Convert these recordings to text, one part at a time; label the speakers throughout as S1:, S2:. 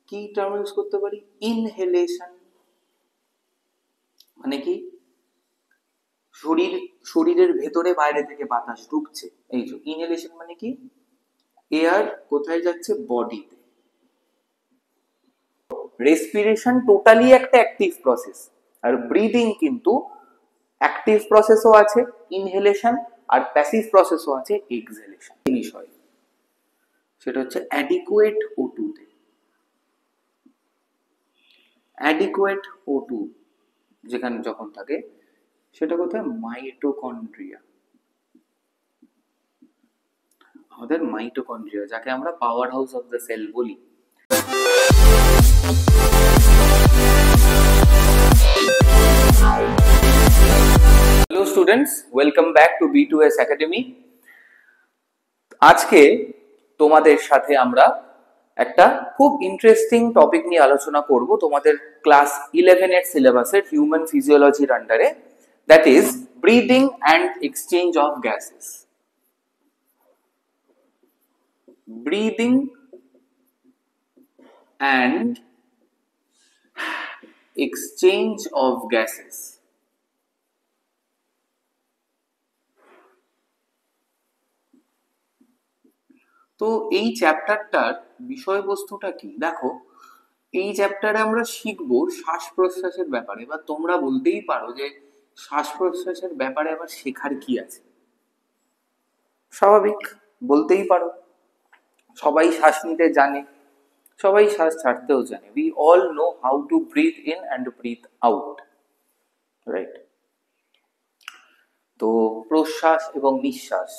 S1: কি term use করতে পারি? ইনহেলেশন। মানে কি? শরীরের ভেতরে বাইরে থেকে বাতাস ঢুকছে, এই যে ইনহেলেশন। মানে কি? এয়ার কোথায় যাচ্ছে? বডিতে। রেসপিরেশন টোটালি একটা অ্যাক্টিভ প্রসেস, আর ব্রিদিং কিন্তু অ্যাক্টিভ প্রসেসও আছে ইনহেলেশন, আর প্যাসিভ প্রসেসও আছে এক্সহেলেশন। জিনিস হয় সেটা হচ্ছে অ্যাডিকুয়েট O2 তে। অ্যাডিকুয়েট O2 যেখানে যখন থাকে সেটা কোথায়? মাইটোকন্ড্রিয়া। আমাদের মাইটোকন্ড্রিয়া, যাকে আমরা power house of the cell বলি। Hello students, welcome back to B2S academy. আজকে তোমাদের সাথে আমরা একটা খুব ইন্টারেস্টিং টপিক নিয়ে আলোচনা করব তোমাদের ক্লাস 11 এর সিলেবাসের হিউম্যান ফিজিওলজির আন্ডারে, that is breathing and exchange of gases. Breathing and exchange of gases. তো এই চ্যাপ্টারটার বিষয়বস্তুটা কি? দেখো, এই চ্যাপ্টারে আমরা শিখবো শ্বাস প্রশ্বাসের ব্যাপারে। বা তোমরা বলতেই পারো যে শ্বাস প্রশ্বাসের ব্যাপারে আবার শেখার কি আছে? স্বাভাবিক, বলতেই পারো। সবাই শ্বাস নিতে জানে, সবাই শ্বাস ছাড়তেও জানে। We all know how to breathe in and breathe out, right? তো প্রশ্বাস এবং নিঃশ্বাস,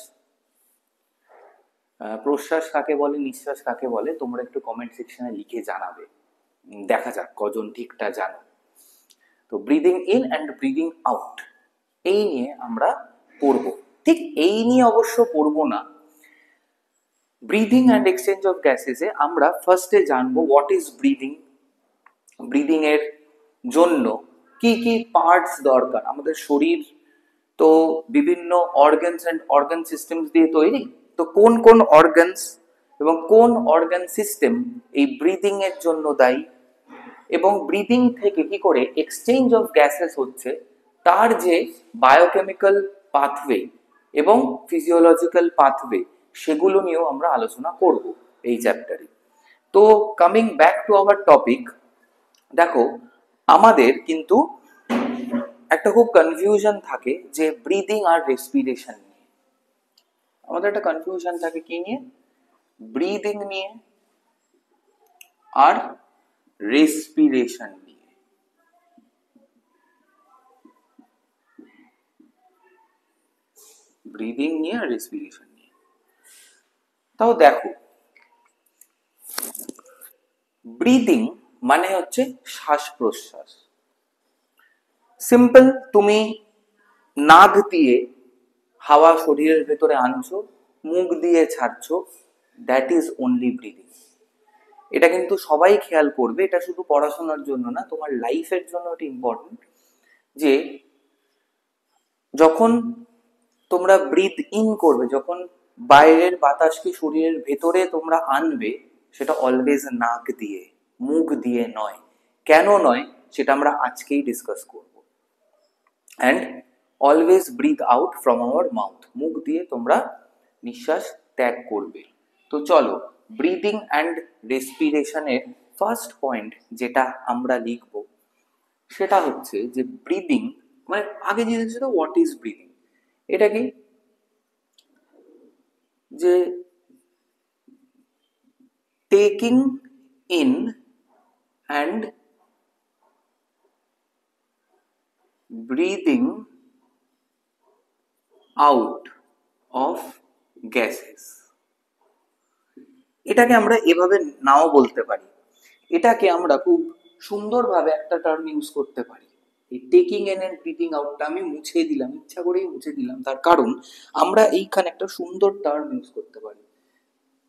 S1: প্রশ্বাস কাকে বলে, নিঃশ্বাস কাকে বলে, তোমরা একটু কমেন্ট সেকশনে লিখে জানাবে। দেখা যাক কজন ঠিকটা জানো। তো breathing in and breathing out, এই নিয়ে আমরা পড়বো। ঠিক এই নিয়ে অবশ্য পড়বো না। ব্রিদিং অ্যান্ড এক্সচেঞ্জ অফ গ্যাসেসে আমরা ফার্স্টে জানবো হোয়াট ইজ ব্রিদিং। ব্রিদিং এর জন্য কি কি পার্টস দরকার। আমাদের শরীর তো বিভিন্ন অর্গানস অ্যান্ড অর্গান সিস্টেমস দিয়ে তৈরি। তো কোন কোন অর্গানস এবং কোন অর্গান সিস্টেম এই ব্রিদিং এর জন্য দায়ী, এবং ব্রিদিং থেকে কি করে এক্সচেঞ্জ অফ গ্যাসেস হচ্ছে, তার যে বায়োকেমিক্যাল পাথওয়ে এবং ফিজিওলজিক্যাল পাথওয়ে, সেগুলো নিয়েও আমরা আলোচনা করব এই চ্যাপ্টারে। তো coming back to our topic, দেখো আমাদের কিন্তু একটা খুব কনফিউশন থাকে যে ব্রিদিং আর রেসপিরেশন নিয়ে। আমাদের একটা কনফিউশন থাকে কি নিয়ে? ব্রিদিং নিয়ে আর রেসপিরেশন নিয়ে। ব্রিদিং নিয়ে আর রেসপিরেশন নিয়ে। তাও দেখো, ব্রিদিং মানে হচ্ছে শ্বাস প্রশ্বাস। সিম্পল, তুমি নাক দিয়ে হাওয়া শরীরের ভেতরে আনছো, মুখ দিয়ে ছাড়ছো, দ্যাট ইজ অনলি ব্রিদিং। এটা কিন্তু সবাই খেয়াল করবে, এটা শুধু পড়াশোনার জন্য না, তোমার লাইফের জন্য এটা ইম্পর্টেন্ট যে যখন তোমরা ব্রিথ ইন করবে, যখন বাইরের বাতাসকে শরীরের ভেতরে তোমরা আনবে, সেটা অলওয়েজ নাক দিয়ে, মুখ দিয়ে নয়। কেন নয় সেটা আমরা আজকেই ডিসকাস করব। And always breathe out from our mouth, মুখ দিয়ে তোমরা নিঃশ্বাস ত্যাগ করবে। তো চলো, ব্রিদিং অ্যান্ড রেসপিরেশনের ফার্স্ট পয়েন্ট যেটা আমরা লিখব সেটা হচ্ছে যে ব্রিদিং মানে, আগে জিনিস ছিল হোয়াট ইজ ব্রিদিং। এটা কি? যে taking in and breathing out of gases. এটাকে আমরা এভাবে নাও বলতে পারি, এটাকে আমরা খুব সুন্দরভাবে একটা টার্ম ইউজ করতে পারি। এই টেকিং ইন অ্যান্ড ব্রিদিং আউটটা আমি মুছে দিলাম, ইচ্ছা করেই মুছে দিলাম, তার কারণ আমরা এইখানে একটা সুন্দর টার্ম ইউজ করতে পারি।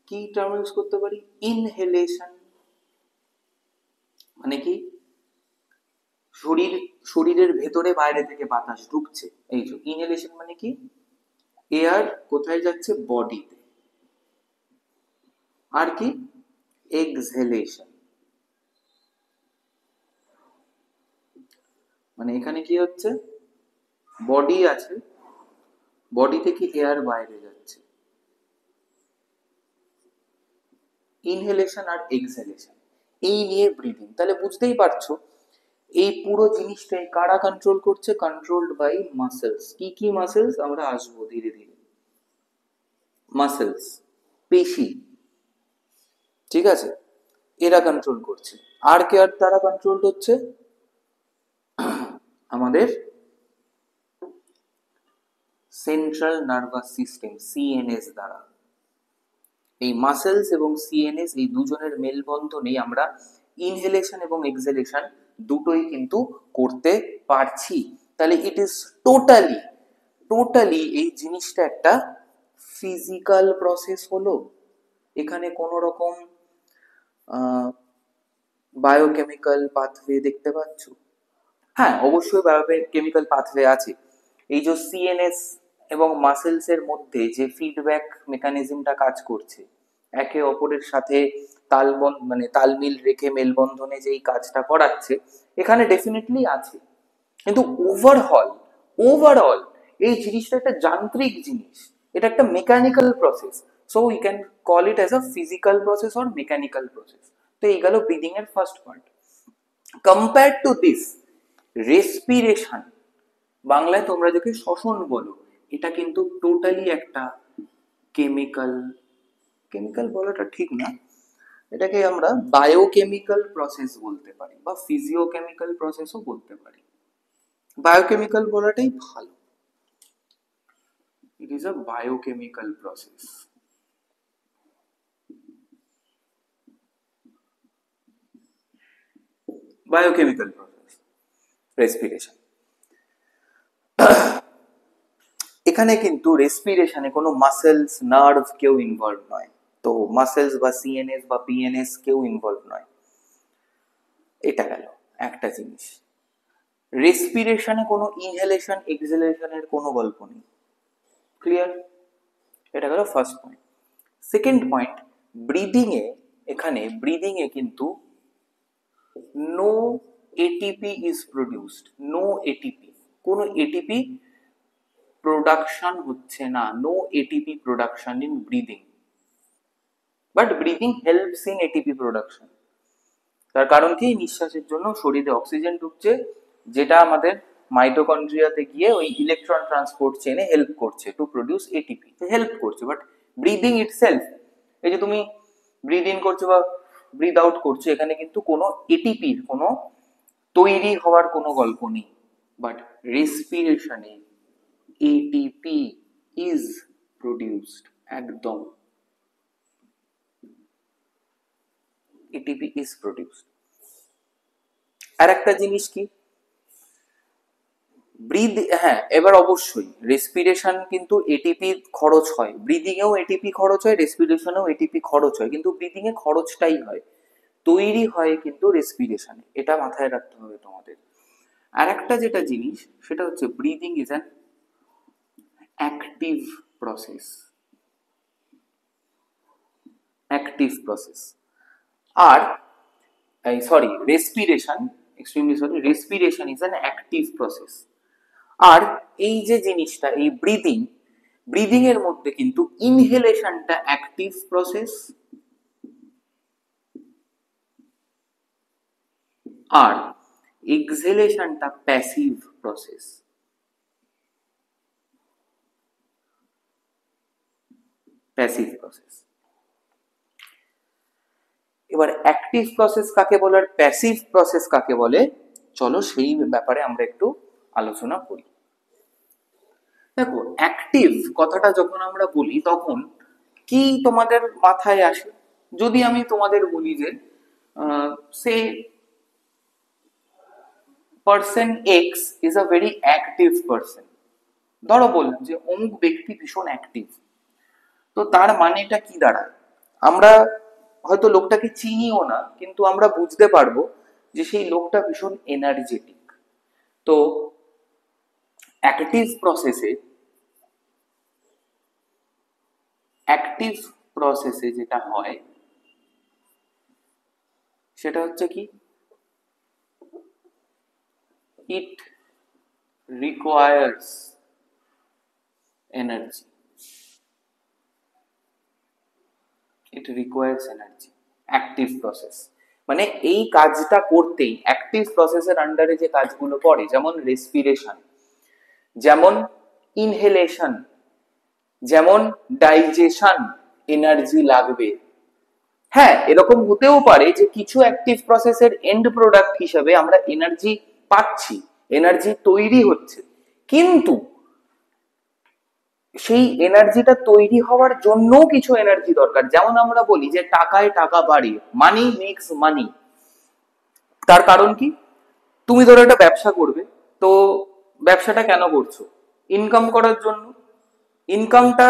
S1: কি টার্ম ইউজ করতে পারি? ইনহেলেশন। মানে কি? শরীরের ভেতরে বাইরে থেকে বাতাস ঢুকছে, এই যে ইনহেলেশন। মানে কি? এয়ার কোথায় যাচ্ছে? বডিতে। আর কি? এক্সহেলেশন। মানে এখানে কি হচ্ছে, বডি আছে, বডি থেকে এয়ার বাইরে যাচ্ছে, ইনহেলেশন আর এক্সহেলেশন, এই নিয়ে ব্রিদিং। তাহলে বুঝতেই পারছো এই পুরো জিনিসটাই কারা কন্ট্রোল করছে, কন্ট্রোলড বাই মাসেলস। কি কি মাসেলস, আমরা আসবো ধীরে ধীরে। মাসেলস, পেশি, ঠিক আছে, এরা কন্ট্রোল করছে। আর কে আর তারা কন্ট্রোল হচ্ছে, আমাদের সেন্ট্রাল নার্ভাস সিস্টেম, সিএনএস দ্বারা। এই মাসেলস এবং সিএনএস এই দুজনের মেলবন্ধনেই আমরা ইনহেলেশন এবং এক্সহেলেশন দুটোই কিন্তু করতে পারছি। তাহলে ইট ইজ টোটালি টোটালি এই জিনিসটা একটা ফিজিক্যাল প্রসেস হলো। এখানে কোনো রকম বায়োকেমিক্যাল পাথওয়ে দেখতে পাচ্ছ? হ্যাঁ, অবশ্যই বায়োকেমিক্যাল পাথওয়ে আছে। এই যে সিএনএস এবং মাসেলস এর মধ্যে যে ফিডব্যাক মেকানিজমটা কাজ করছে, একে অপরের সাথে মানে তালমিল রেখে মেলবন্ধনে যেই কাজটা করাচ্ছে, এখানে ডেফিনেটলি আছে। কিন্তু ওভারঅল এই জিনিসটা একটা যান্ত্রিক জিনিস, এটা একটা mechanical process. So we can call it as a physical process or mechanical process. তো এই গেল ব্রিদিং এর first part. Compare to this, respiration, বাংলায় তোমরা যাকে শ্বসন বলো, এটা কিন্তু টোটালি একটা কেমিক্যাল, কেমিক্যাল বলাটা ঠিক না, এটাকে আমরা বায়োকেমিক্যাল প্রসেস বলতে পারি বা ফিজিওকেমিক্যাল প্রসেসও বলতে পারি। বায়োকেমিক্যাল বলাটাই ভালো। It is a biochemical process. Biochemical process respiration. এখানে কিন্তু রেসপিরেশনে কোনো মাসেলস, নার্ভ কেউ ইনভলভ নয়। তো মাসেলস বা সিএনএস বা পিএনএস কেউ ইনভলভ নয়। এটা গেল একটা জিনিস। রেসপিরেশনে কোনো ইনহেলেশন এক্সহেলেশনের কোনো গল্প নেই। ক্লিয়ার? এটা গেল first point. Second point, breathing এ, এখানে ব্রিদিং এ কিন্তু no ATP is produced, no ATP, কোনো এটিপি প্রোডাকশন হচ্ছে না, no ATP production in breathing, but breathing helps in ATP production. তার কারণ কি, নিঃশ্বাসের জন্য শরীরে অক্সিজেন ঢুকছে, যেটা আমাদের মাইটোকন্ড্রিয়াতে গিয়ে ওই ইলেকট্রন ট্রান্সপোর্ট চেনে হেল্প করছে টু প্রডিউস এটিপি, হেল্প করছে। বাট ব্রিদিং ইটসেলফ, এই যে তুমি ব্রিদ ইন করছো বা ব্রিদ আউট করছো, এখানে কিন্তু কোনো এটিপির কোনো তৈরি হওয়ার কোনো গল্প নেই। বাট রেসপিরেশনে এটিপি ইজ প্রডিউসড, একদম এটিপি ইজ প্রডিউসড। আর একটা জিনিস কি, ব্রিদ, হ্যাঁ এবার অবশ্যই রেসপিরেশন কিন্তু এটিপি খরচ হয়, ব্রিদিং এও এটিপি খরচ হয়, রেসপিরেশনেও এটিপি খরচ হয়, কিন্তু ব্রিদিং এ খরচটাই হয়, তৈরি হয় কিন্তু রেসপিরেশনে, এটা মাথায় রাখতে হবে তোমাদের। আর একটা যেটা জিনিস, সেটা হচ্ছে breathing is an active process, active process. আর sorry, respiration, extremely sorry, respiration is an active process. আর এই যে জিনিসটা, এই ব্রিদিং, ব্রিদিং এর মধ্যে কিন্তু ইনহেলেশনটা অ্যাক্টিভ প্রসেস, আর এক্সহেলেশনটা প্যাসিভ প্রসেস। Passive process. এবার অ্যাক্টিভ প্রসেস কাকে বলে আর প্যাসিভ প্রসেস কাকে বলে, চলো সেই ব্যাপারে আমরা একটু আলোচনা করি। দেখো, অ্যাক্টিভ কথাটা যখন আমরা বলি তখন কি তোমাদের মাথায় আসে? যদি আমি তোমাদের বলি যে সে person X is a very active person, ধরো বললাম যে অমুক ব্যক্তি ভীষণ অ্যাক্টিভ, তো তার মানেটা কি দাঁড়ায়? আমরা হয়তো লোকটাকে চিনিও না, কিন্তু আমরা বুঝতে পারবো যে সেই লোকটা ভীষণ এনার্জেটিক। তো অ্যাক্টিভ প্রসেসে, অ্যাক্টিভ প্রসেসে যেটা হয় সেটা হচ্ছে কি, ইট requires energy. It requires energy. Active process মানে এই কাজটা করতেই অ্যাক্টিভ প্রসেসের আন্ডারে যে কাজগুলো পড়ে, যেমন রেসপিরেশন, যেমন ইনহেলেশন, যেমন ডাইজেশন, এনার্জি লাগবে। হ্যাঁ, এরকম হতেও পারে যে কিছু অ্যাক্টিভ প্রসেসের এন্ড প্রোডাক্ট হিসেবে আমরা এনার্জি পাচ্ছি, এনার্জি তৈরি হচ্ছে, কিন্তু সেই এনার্জিটা তৈরি হওয়ার জন্যও কিছু এনার্জি দরকার। যেমন আমরা বলি যে টাকায় টাকা বাড়ে, মানি মেক্স মানি। তার কারণ কি? তুমি ধরো একটা ব্যবসা করবে, তো ব্যবসাটা কেন করছো? ইনকাম করার জন্য। ইনকামটা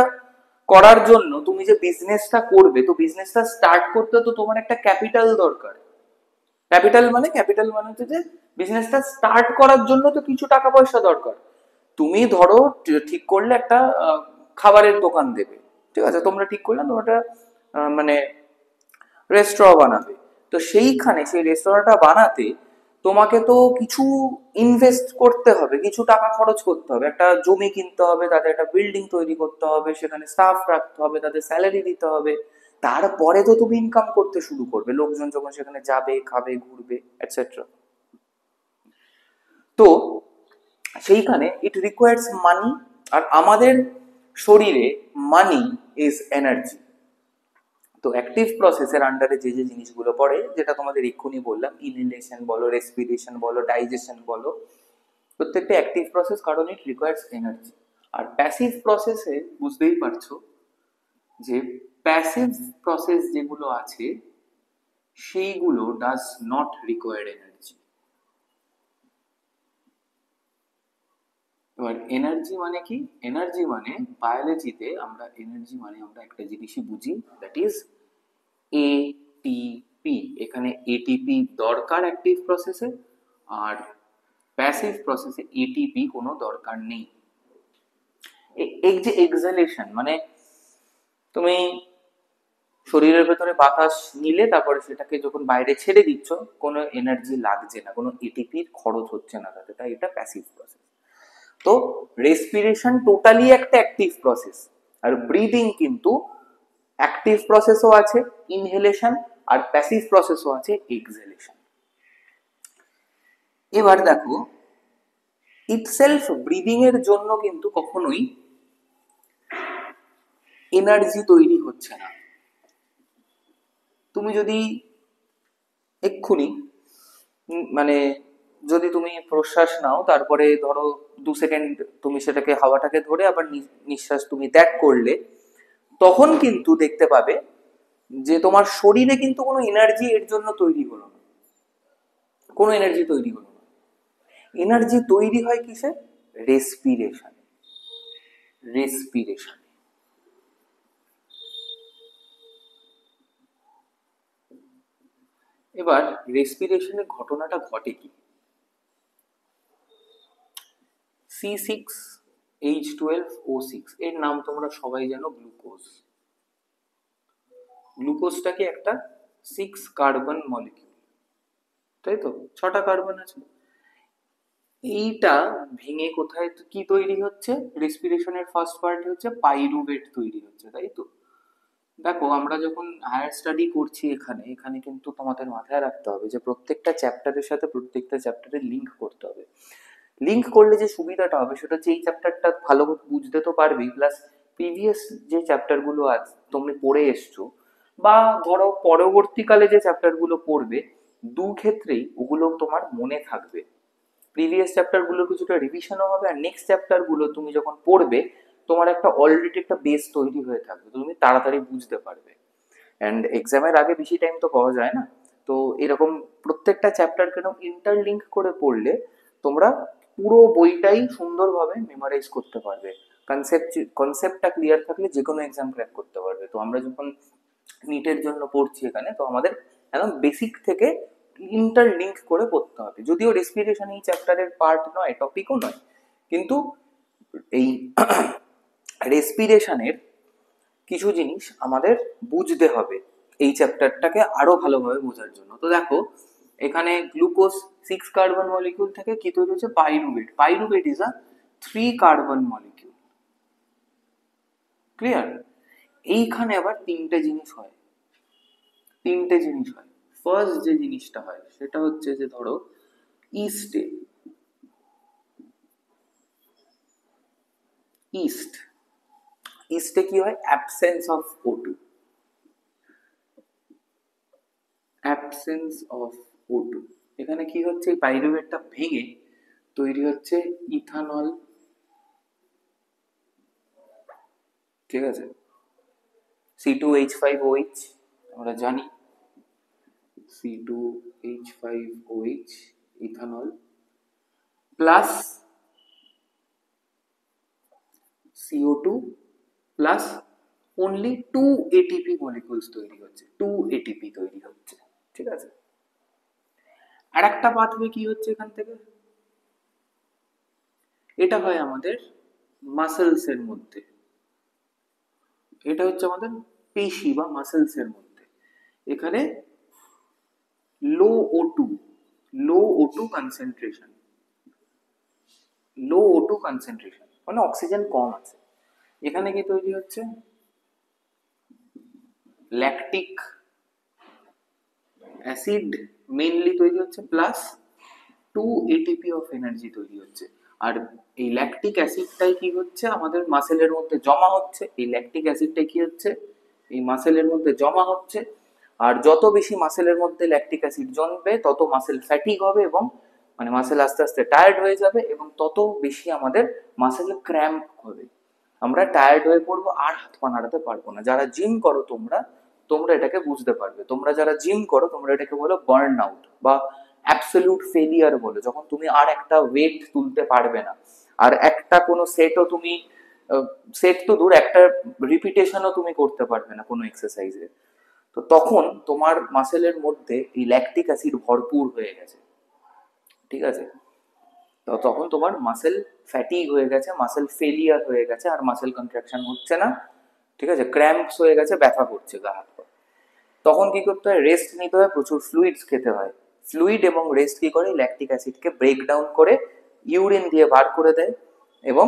S1: করার জন্য তুমি যে বিজনেসটা করবে, তো বিজনেসটা স্টার্ট করতে তো তোমার একটা ক্যাপিটাল দরকার। ক্যাপিটাল মানে হচ্ছে যে বিজনেসটা স্টার্ট করার জন্য তো কিছু টাকা পয়সা দরকার। তুমি ধরো ঠিক করলে একটা খাবারের দোকান দেবে, ঠিক আছে, তোমরা ঠিক করলে তোমরা একটা মানে রেস্টুরেন্ট বানাবে। তো সেইখানে সেই রেস্টুরেন্টটা বানাতে তোমাকে তো কিছু ইনভেস্ট করতে হবে, কিছু টাকা খরচ করতে হবে, একটা জমি কিনতে হবে, তাদের একটা বিল্ডিং তৈরি করতে হবে, সেখানে স্টাফ রাখতে হবে, তাদের স্যালারি দিতে হবে, তারপরে তো তুমি ইনকাম করতে শুরু করবে, লোকজন যখন সেখানে যাবে, খাবে, ঘুরবে, এটসেট্রা। তো সেইখানে ইট রিকোয়ার্স মানি। আর আমাদের শরীরে মানি ইজ এনার্জি। তো অ্যাক্টিভ প্রসেসের আন্ডারে যে যে জিনিসগুলো পড়ে, যেটা তোমাদের এক্ষুনি বললাম, ইনহেলেশন বলো, রেসপিরেশন বলো, ডাইজেশন বলো, প্রত্যেকটা অ্যাক্টিভ প্রসেস, কারণ ইট রিকোয়ার্স এনার্জি। আর প্যাসিভ প্রসেসে বুঝতেই পারছো যে প্যাসিভ প্রসেস যেগুলো আছে সেইগুলো ডাজ নট রিকোয়ার এনার্জি। এবার এনার্জি মানে কি? এনার্জি মানে বায়োলজিতে আমরা এনার্জি মানে আমরা একটা জিনিসই বুঝি, দ্যাট ইজ এটিপি। এখানে এটিপি দরকার অ্যাক্টিভ প্রসেসে, আর প্যাসিভ প্রসেসে এটিপি কোনো দরকার নেই। এই যে এক্সহেলেশন মানে তুমি শরীরের ভেতরে বাতাস নিলে তারপরে সেটাকে যখন বাইরে ছেড়ে দিচ্ছ, কোনো এনার্জি লাগছে না, কোনো এটিপির খরচ হচ্ছে না তাতে, তাই এটা প্যাসিভ প্রসেস। তো রেসপিরেশন টোটালি একটা অ্যাক্টিভ প্রসেস, আর ব্রিদিং কিন্তু অ্যাক্টিভ প্রসেসও আছে ইনহেলেশন, আর প্যাসিভ প্রসেসও আছে এক্সহেলেশন। এবার দেখো, ইটসেলফ ব্রিদিং এর জন্য কিন্তু কখনোই এনার্জি তৈরি হচ্ছে না। তুমি যদি এক্ষুনি মানে যদি তুমি প্রশ্বাস নাও, তারপরে ধরো 2 সেকেন্ড তুমি সেটাকে হাওয়াটাকে ধরে আবার নিঃশ্বাস তুমি ত্যাগ করলে, তখন কিন্তু দেখতে পাবে যে তোমার শরীরে কিন্তু কোনো এনার্জি এর জন্য তৈরি হলো না, কোনো এনার্জি তৈরি হলো না। এনার্জি তৈরি হয় কিসে? রেসপিরেশন। রেসপিরেশন এবার রেসপিরেশনের ঘটনাটা ঘটে কি? C6H12O6 এর নাম তোমরা সবাই জানো, গ্লুকোজ। গ্লুকোজটাকে একটা 6 কার্বন মলিকিউল, তাই তো, 6টা কার্বন আছে। এইটা ভেঙে কোথায় কি তৈরি হচ্ছে? রেসপিরেশনের ফার্স্ট পার্টে হচ্ছে পাইরুভেট তৈরি হচ্ছে, তাই তো। দেখো, আমরা যখন হায়ার স্টাডি করছি এখানে এখানে কিন্তু তোমাদের মাথায় রাখতে হবে যে প্রত্যেকটা চ্যাপ্টারের সাথে প্রত্যেকটা চ্যাপ্টারের লিঙ্ক করতে হবে। লিঙ্ক করলে যে সুবিধাটা হবে সেটা হচ্ছে এই চ্যাপ্টারটা ভালো বুঝতে তো পারবেই, প্লাস প্রিভিয়াস যে চ্যাপ্টারগুলো আছে তুমি পড়ে এসছো, বা ধরো পরবর্তীকালে যে চ্যাপ্টারগুলো পড়বে, দু ক্ষেত্রেই ওগুলো তোমার মনে থাকবে। প্রিভিয়াস চ্যাপ্টারগুলো কিছুটা রিভিশনও হবে, আর নেক্সট চ্যাপ্টারগুলো তুমি যখন পড়বে তোমার একটা অলরেডি একটা বেস তৈরি হয়ে থাকবে, তুমি তাড়াতাড়ি বুঝতে পারবে। অ্যান্ড এক্সামের আগে বেশি টাইম তো পাওয়া যায় না, তো এরকম প্রত্যেকটা চ্যাপ্টারকে ইন্টারলিঙ্ক করে পড়লে তোমরা পুরো বইটাই সুন্দরভাবে মেমোরাইজ করতে পারবে। কনসেপ্টটা ক্লিয়ার থাকলে যে কোনো এক্সাম ক্র্যাক করতে পারবে। তো আমরা যখন নিটের জন্য পড়ছি এখানে, তো আমাদের একদম বেসিক থেকে ইন্টারলিঙ্ক করে পড়তে হবে। যদিও রেসপিরেশন এই চ্যাপ্টারের পার্ট নয়, টপিকও নয়, কিন্তু এই রেসপিরেশনের কিছু জিনিস আমাদের বুঝতে হবে এই চ্যাপ্টারটাকে আরো ভালোভাবে বোঝার জন্য। তো দেখো, এখানে গ্লুকোজ 6 কার্বন মলিকিউল থেকে কি তৈরি হচ্ছে pyruvate. Pyruvate is a 3 carbon molecule. Clear? এইখানে আবার তিনটে জিনিস হয়। ফার্স্ট যে জিনিসটা হয় সেটা হচ্ছে যে ধরো ইস্টে ইস্টে কি হয়, অ্যাবসেন্স অফ O2, এখানে কি হচ্ছে, এই পাইরুভেটটা ভেঙে তৈরি হচ্ছে ইথানল। ঠিক আছে, C2H5OH আমরা জানি, C2H5OH ethanol plus CO2 plus only 2 ATP molecules তৈরি হচ্ছে, 2 ATP তৈরি হচ্ছে। ঠিক আছে, আর একটা পাথওয়ে কি হচ্ছে এখান থেকে, এটা হয় আমাদের মাসেলস এর মধ্যে, এটা হচ্ছে আমাদের পেশি বা মাসেলস এর মধ্যে। এখানে লো O2 কনসেন্ট্রেশন, মানে অক্সিজেন কম আছে। এখানে কি তৈরি হচ্ছে, ল্যাকটিক অ্যাসিড মেইনলি তৈরি হচ্ছে প্লাস 2 ATP অফ এনার্জি তৈরি হচ্ছে। আর এই ল্যাকটিক অ্যাসিডটাই কি হচ্ছে আমাদের মাসেলের মধ্যে জমা হচ্ছে, এই ল্যাকটিক অ্যাসিডটাই কি হচ্ছে এই মাসেলের মধ্যে জমা হচ্ছে। আর যত বেশি মাসেলের মধ্যে ল্যাকটিক অ্যাসিড জমবে তত মাসেল ফ্যাটিক হবে এবং মানে মাসেল আস্তে আস্তে টায়ার্ড হয়ে যাবে এবং তত বেশি আমাদের মাসেল ক্র্যাম্প হবে, আমরা টায়ার্ড হয়ে পড়বো আর হাত পা নাড়াতে পারবো না। যারা জিম করো তোমরা এটাকে বুঝতে পারবে, তোমরা যারা জিম করো তোমরা এটাকে বলো বার্ন আউট বা অ্যাবসলিউট ফেলিয়ার বলো, যখন তুমি আর একটা ওয়েট তুলতে পারবে না, আর একটা কোনো সেটও তুমি সেট তো দূর, একটা রিপিটেশনও তুমি করতে পারবে না কোনো এক্সারসাইজে, তো তখন তোমার মাসেলের মধ্যে এই ল্যাকটিক অ্যাসিড ভরপুর হয়ে গেছে। ঠিক আছে, তো তখন তোমার মাসেল ফ্যাটিক হয়ে গেছে, মাসেল ফেলিয়ার হয়ে গেছে, আর মাসেল কন্ট্রাকশন হচ্ছে না। ঠিক আছে, ক্র্যাম্পস হয়ে গেছে, ব্যথা করছে গা হাত পা, তখন কি করতে হয়, রেস্ট নিতে হয়, প্রচুর ফ্লুইডস খেতে হয়। ফ্লুইড এবং রেস্ট কি করে, ল্যাকটিক অ্যাসিডকে ব্রেক ডাউন করে ইউরিন দিয়ে বার করে দেয় এবং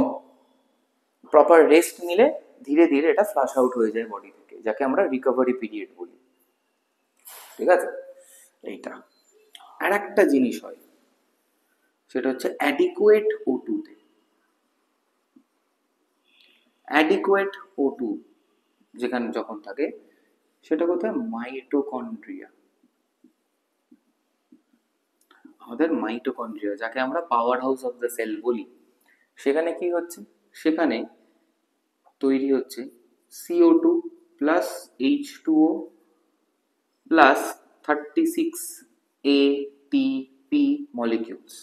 S1: প্রপার রেস্ট নিলে ধীরে ধীরে এটা ফ্লাশ আউট হয়ে যায় বডি থেকে, যাকে আমরা রিকভারি পিরিয়ড বলি। ঠিক আছে, এইটা। আর একটা জিনিস হয় সেটা হচ্ছে অ্যাডিকুয়েট O2 তে, অ্যাডিকুয়েট O2 যেখানে যখন থাকে সেটা কোথায়, মাইটোকন্ড্রিয়া। আমাদের মাইটোকন্ড্রিয়া যাকে আমরা power house of the cell বলি, সেখানে কি হচ্ছে, সেখানে তৈরি হচ্ছে CO2 plus H2O plus 36 ATP molecules.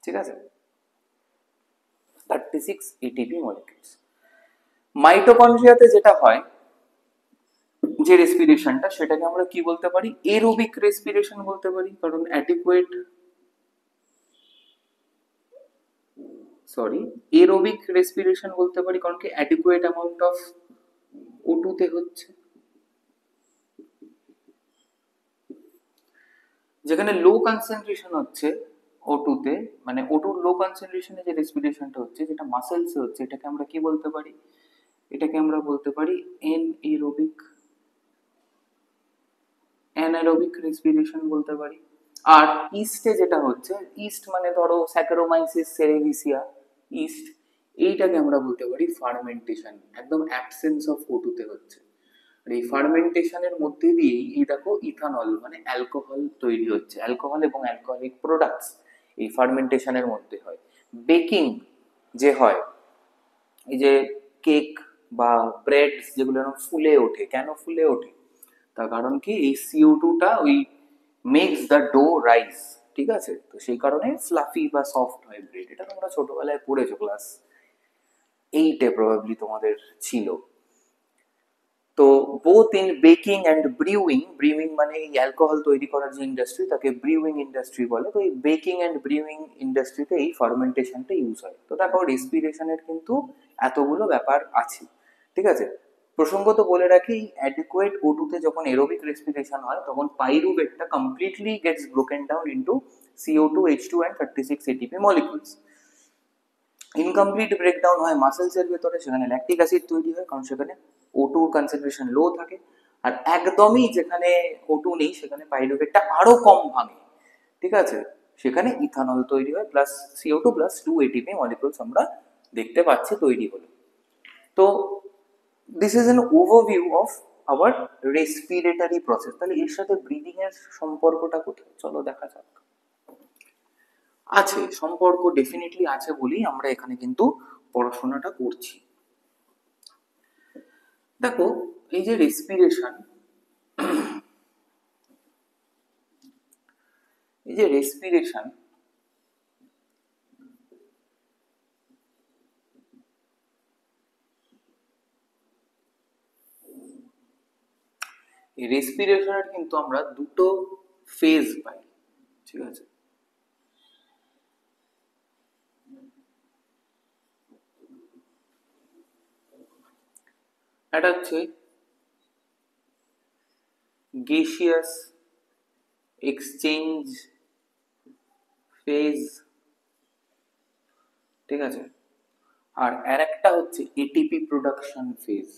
S1: ঠিক আছে, 36 ATP মলিকিউলস। মাইটোকন্ড্রিয়াতে যেটা হয় যে রেসপিরেশনটা, সেটাকে আমরা কি বলতে পারি, এরোবিক রেসপিরেশন বলতে পারি, কারণ এরোবিক রেসপিরেশন বলতে পারি কারণ কি অ্যাডিকুয়েট অ্যামাউন্ট অফ O2 তে হচ্ছে। যেখানে লো কনসেন্ট্রেশন হচ্ছে O2 তে, মানে O2 লো কনসেন্ট্রেশনে যে রেসপিরেশনটা হচ্ছে, যেটা মাসেলসে হচ্ছে, এটাকে আমরা কি বলতে পারি, এটাকে আমরা বলতে পারি অ্যানারোবিক রেসপিরেশন বলতে পারি। আর ইস্টে যেটা হচ্ছে, ইস্ট মানে ধরো স্যাকারোমাইসিস সেরেভিসিয়া ইস্ট, এইটাকে আমরা বলতে পারি ফার্মেন্টেশন, একদম অ্যাবসেন্স অফ O2 তে হচ্ছে। আর এই ফার্মেন্টেশনের মধ্যে দিয়েই এই দেখো ইথানল মানে অ্যালকোহল তৈরি হচ্ছে, অ্যালকোহল এবং অ্যালকোহলিক প্রোডাক্টস এই ফার্মেন্টেশনের মধ্যে হয়। বেকিং যে হয়, এই যে কেক বা ব্রেড যেগুলো ফুলে ওঠে, কেন ফুলে ওঠে, তার কারণ কি এই CO2টা ওই মেক্স দ্য ডো রাইস। ঠিক আছে, তো সেই কারণে ফ্লাফি বা সফট হয় ব্রেড, এটা তোমরা ছোটবেলায় পড়েছো, ক্লাস 8-এ প্রবাবলি তোমাদের ছিল। তো both in baking and brewing মানে এই অ্যালকোহল তৈরি করার যে ইন্ডাস্ট্রি তাকে ব্রিউইং ইন্ডাস্ট্রি বলে, তো এই বেকিং অ্যান্ড ব্রিউইং ইন্ডাস্ট্রিতে এই ফার্মেন্টেশনটা ইউজ হয়। তো দেখো রেসপিরেশনের কিন্তু এতগুলো ব্যাপার আছে। ঠিক আছে, প্রসঙ্গত বলে রাখি, অ্যাডিকুয়েট O2 তে যখন এরোবিক রেসপিরেশন হয় তখন পাইরুভেটটা completely gets broken down into CO2, H2 and 36 ATP molecules. Incomplete breakdown হয় মাসেলসের ভেতরে, সেখানে ল্যাকটিক অ্যাসিড তৈরি হয়, কারণ সেখানে O2 কনসেন্ট্রেশন লো থাকে। আর একদমই যেখানে O2 নেই সেখানে পাইরুভেটটা আরো কম ভাঙে, ঠিক আছে, সেখানে ইথানল তৈরি হয়, plus CO2 plus 2 ATP molecules আমরা দেখতে পাচ্ছি তৈরি হলো। তো this is an overview of our respiratory process. তাহলে এর সাথে ব্রিদিং এর সম্পর্কটা কোথায়, চলো দেখা যাক। আছে সম্পর্ক, ডেফিনেটলি আছে বলেই আমরা এখানে কিন্তু পড়াশোনাটা করছি। দেখো, এই যে রেসপিরেশন, এই যে রেসপিরেশন, এই রেসপিরেশনের কিন্তু আমরা দুটো ফেজ পাই, ঠিক আছে। এটা হচ্ছে গ্যাসিয়াস এক্সচেঞ্জ ফেজ, ঠিক আছে, আর আরেকটা হচ্ছে এটিপি প্রোডাকশন ফেজ।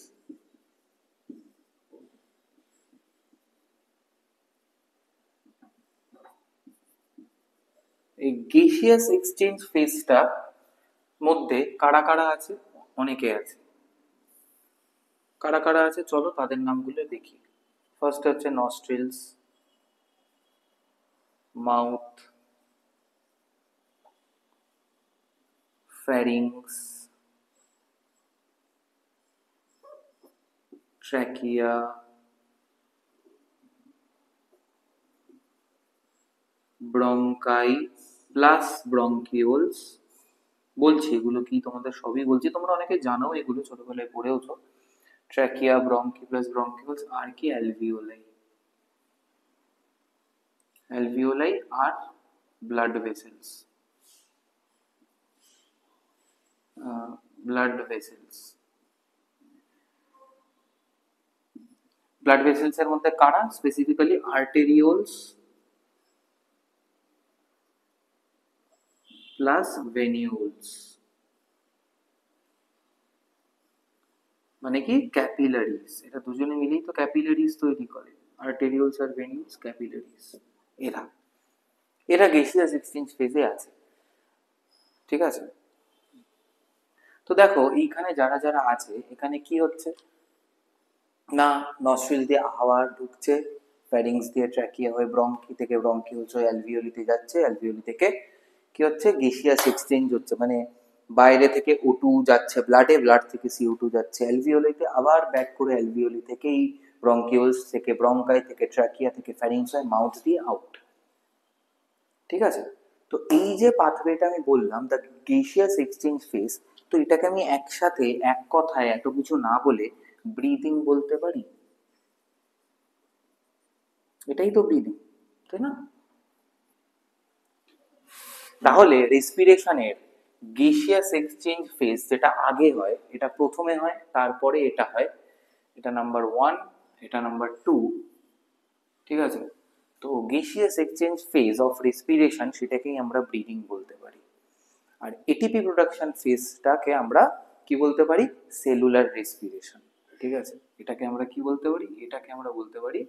S1: এই গ্যাসিয়াস এক্সচেঞ্জ ফেজটা মধ্যে কারা কারা আছে, অনেকে আছে। কারা কারা আছে চলো তাদের নামগুলো দেখি। ফার্স্ট হচ্ছে nostrils, mouth, pharynx, trachea, bronchi plus bronchioles. বলছি এগুলো কি তোমাদের সবই বলছি, তোমরা অনেকে জানো এগুলো, ছোটবেলায় পড়েওছো। ট্র্যাকিয়া, ব্রঙ্কি প্লাস ব্রঙ্কিওলস, আর কি অ্যালভিওলাই। অ্যালভিওলাই আর blood vessels, blood vessels. Blood vessels এর মধ্যে কারা, স্পেসিফিক্যালি আর্টেরিওলস প্লাস ভেনিউলস, মানে কি ক্যাপিলারিজ। এটা দুজনে মিলেই তো ক্যাপিলারিজ তৈরি করে, আর্টেরিওলস আর ভেনিউলস ক্যাপিলারিজ। এরা এরা গ্যাসিয়াস এক্সচেঞ্জ ফেজে আছে, ঠিক আছে। তো দেখো এইখানে যারা যারা আছে, এখানে কি হচ্ছে না, নস্ট্রিল দিয়ে হাওয়া ঢুকছে, ফ্যারিংস দিয়ে ট্র্যাকিয়া হয়ে ব্রঙ্কি থেকে ব্রঙ্কিওলস হয়ে অ্যালভিওলিতে যাচ্ছে, অ্যালভিওলি থেকে কি হচ্ছে গ্যাসিয়াস এক্সচেঞ্জ হচ্ছে, মানে বাইরে থেকে O2 যাচ্ছে ব্লাডে, ব্লাড থেকে CO2 যাচ্ছে অ্যালভিওলিতে, আবার ব্যাক করে অ্যালভিওলি থেকেই ব্রঙ্কিওলস থেকে ব্রঙ্কাই থেকে ট্র্যাকিয়া থেকে ফ্যারিংস হয় মাউথ দিয়ে আউট, ঠিক আছে। তো এই যে পাথওয়েটা আমি বললাম দ্য গ্যাসিয়াস এক্সচেঞ্জ ফেজ, তো এটাকে আমি একসাথে এক কথায় এত কিছু না বলে ব্রিদিং বলতে পারি, এটাই তো ব্রিদিং, তাই না? তাহলে রেসপিরেশনের গ্যাসিয়াস এক্সচেঞ্জ ফেজ যেটা আগে হয়, এটা প্রথমে হয়, তারপরে এটা হয়, এটা নাম্বার 1, এটা নাম্বার 2, ঠিক আছে। তো gaseous exchange phase of respiration সেটাকেই আমরা ব্রিদিং বলতে পারি। আর এটিপি প্রোডাকশন ফেজটাকে আমরা কি বলতে পারি, সেলুলার রেসপিরেশন, ঠিক আছে। এটাকে আমরা কি বলতে পারি, এটাকে আমরা বলতে পারি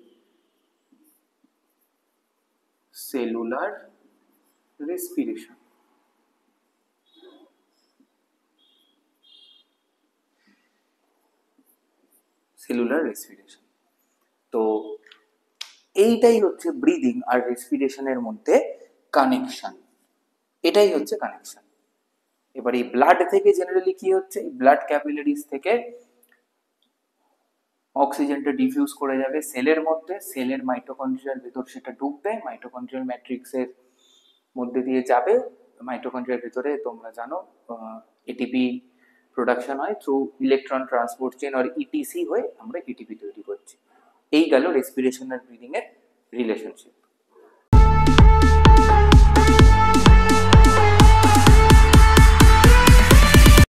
S1: সেলুলার রেসপিরেশন। Cellular respiration. তো এইটাই হচ্ছে ব্রিদিং আর রেসপিরেশনের মধ্যে কানেকশন, এটাই হচ্ছে কানেকশন। এবার এই ব্লাড থেকে জেনারেলি কি হচ্ছে, ব্লাড ক্যাপিলারিজ থেকে অক্সিজেনটা ডিফিউজ করে যাবে সেলের মধ্যে, সেলের মাইটোকন্ড্রিয়ার ভেতর সেটা ঢুকবে, মাইটোকন্ড্রিয়াল ম্যাট্রিক্সের মধ্যে দিয়ে যাবে। মাইটোকন্ড্রিয়ার ভেতরে তোমরা জানো এটিপি প্রোডাকশন হয় থ্রু ইলেকট্রন ট্রান্সপোর্ট চেন আর ইটিসি হয়ে আমরা এটিপি তৈরি করছি। এই গেল রেসপিরেশন আর ব্রিদিং এর রিলেশনশিপ।